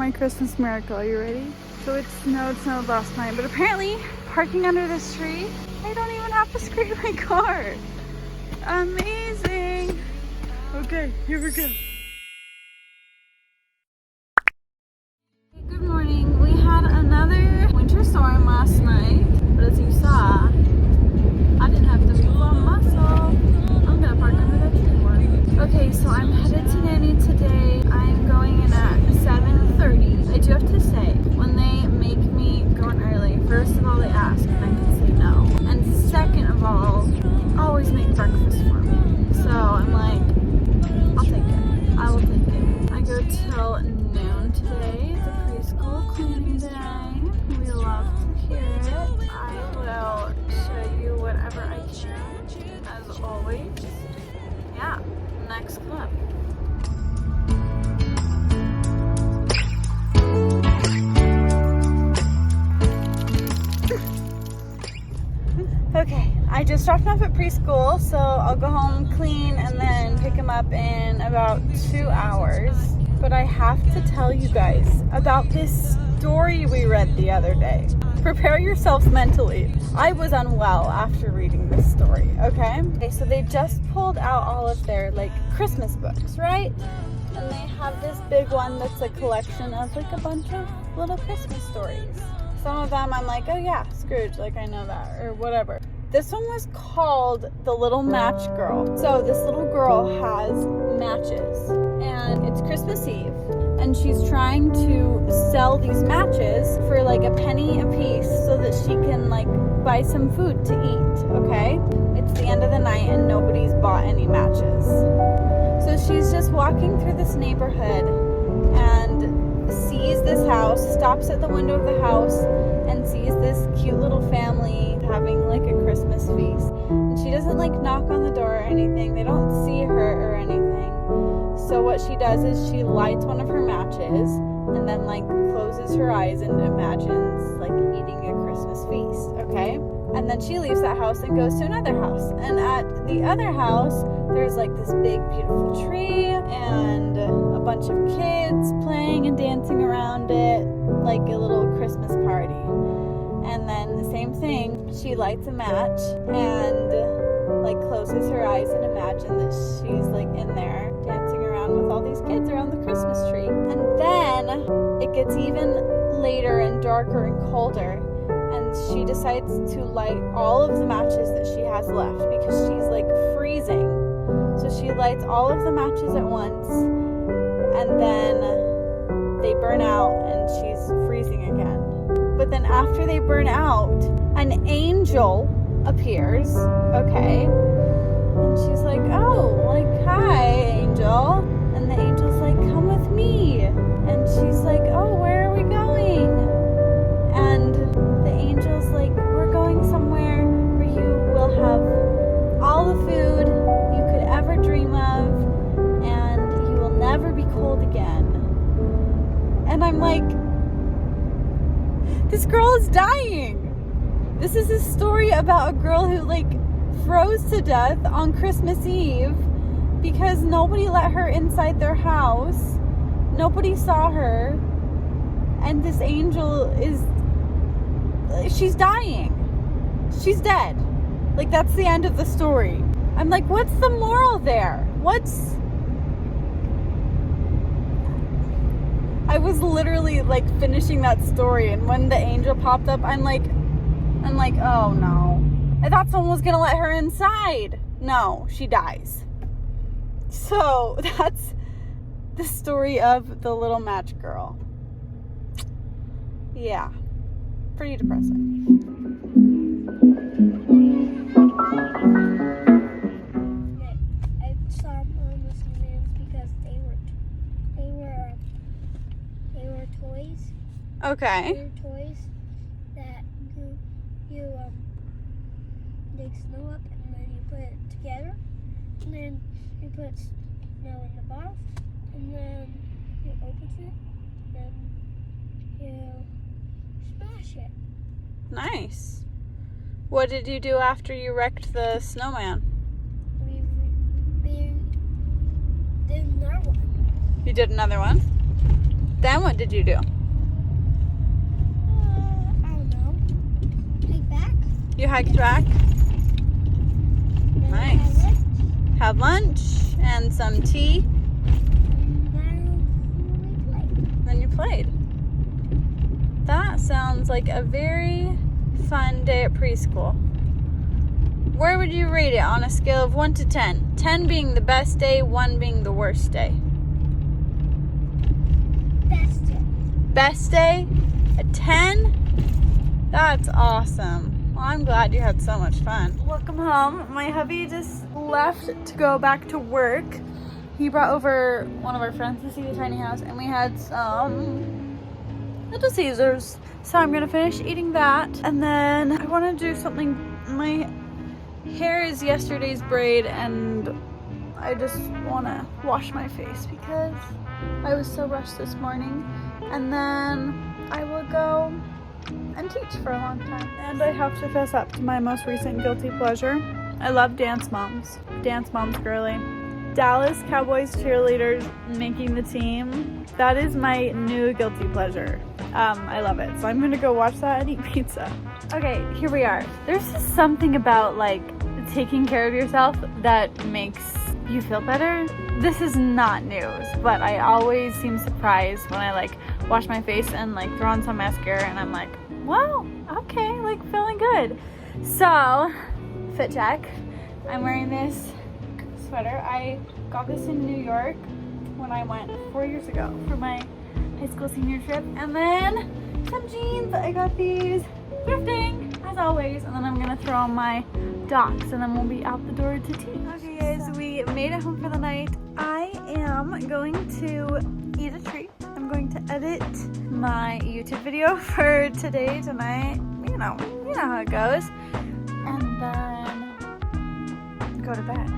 my Christmas miracle. Are you ready? So it snowed last night, but apparently parking under this tree, I don't even have to scrape my car. Amazing. Okay, here we go. Good morning. We had another winter storm last night, but as you saw, I didn't have to move a muscle. I'm gonna park under that tree more. Okay, so I'm headed to Nanny today. I'm going in at 7:30. I do have to say, when they make me go in early, first of all they ask and I can say no. And second of all, always make breakfast for me. So I'm like, I'll take it. I will take it. I go till noon today. It's a preschool cleaning day. We love to hear it. I will show you whatever I can, as always. Yeah, next clip. Okay, I just dropped him off at preschool, so I'll go home, clean, and then pick him up in about 2 hours. But I have to tell you guys about this story we read the other day. Prepare yourselves mentally. I was unwell after reading this story, okay? Okay, so they just pulled out all of their, like, Christmas books, right? And they have this big one that's a collection of, like, a bunch of little Christmas stories. Some of them I'm like, oh yeah, Scrooge, like I know that, or whatever. This one was called The Little Match Girl. So this little girl has matches, and it's Christmas Eve, and she's trying to sell these matches for like a penny a piece so that she can like buy some food to eat, okay? It's the end of the night and nobody's bought any matches. So she's just walking through this neighborhood and sees this house, stops at the window of the house and sees this cute little family having like a Christmas feast. And she doesn't like knock on the door or anything. They don't see her or anything. So what she does is she lights one of her matches and then like closes her eyes and imagines like eating a Christmas feast, okay? And then she leaves that house and goes to another house. And at the other house, there's like this big beautiful tree and a bunch of kids playing and dancing around it, like a little Christmas party. And then the same thing, she lights a match and like closes her eyes and imagine that she's like in there dancing around with all these kids around the Christmas tree. And then it gets even later and darker and colder, and she decides to light all of the matches that she has left because she's like freezing. So she lights all of the matches at once, and then they burn out and she's freezing again. But then after they burn out, an angel appears, okay? And she's like, oh, like, hi, angel. And the angel's like, come with me. And she's like, oh, where are we going? And the angel's like, we're going somewhere where you will have all the food you could ever dream of, and you will never be cold again. And I'm like, this girl is dying. This is a story about a girl who like froze to death on Christmas Eve because nobody let her inside their house. Nobody saw her. And this angel she's dying. She's dead. Like, that's the end of the story. I'm like, what's the moral there? I was literally like finishing that story, and when the angel popped up, I'm like, oh no. I thought someone was gonna let her inside. No, she dies. So that's the story of The Little Match Girl. Yeah, pretty depressing. I saw on the snowmans because they were toys. Okay. They were toys that you dig snow up and then you put it together, and then you put snow in the box, and then you open it, and you smash it. Nice. What did you do after you wrecked the snowman? We did another one. You did another one? Then what did you do? I don't know. Take back. You hiked back? Then Nice. I left, Had lunch and some tea. and then we played. Then you played. That sounds like a very fun day at preschool. Where would you rate it on a scale of 1 to 10? 10 being the best day, 1 being the worst day. Best day. Best day? A 10? That's awesome. Well, I'm glad you had so much fun. Welcome home. My hubby just left to go back to work. He brought over one of our friends to see the tiny house, and we had some Little Caesars. So I'm gonna finish eating that, and then I want to do something. My hair is yesterday's braid, and I just want to wash my face because I was so rushed this morning. And then I will go and teach for a long time. And I have to fess up to my most recent guilty pleasure. I love Dance Moms. Dance Moms girly. Dallas Cowboys cheerleaders making the team. That is my new guilty pleasure. I love it. So I'm gonna go watch that and eat pizza. Okay, here we are. There's just something about like taking care of yourself that makes you feel better. This is not news, but I always seem surprised when I like wash my face and like throw on some mascara and I'm like, wow, okay, like feeling good. So, fit check. I'm wearing this sweater. I got this in New York when I went 4 years ago for my high school senior trip. And then some jeans. I got these thrifting as always. And then I'm gonna throw on my Docs and then we'll be out the door to tea. Okay guys, we made it home for the night. I am going to eat a treat. I'm going to edit my YouTube video for today, tonight. You know how it goes. And then go to bed.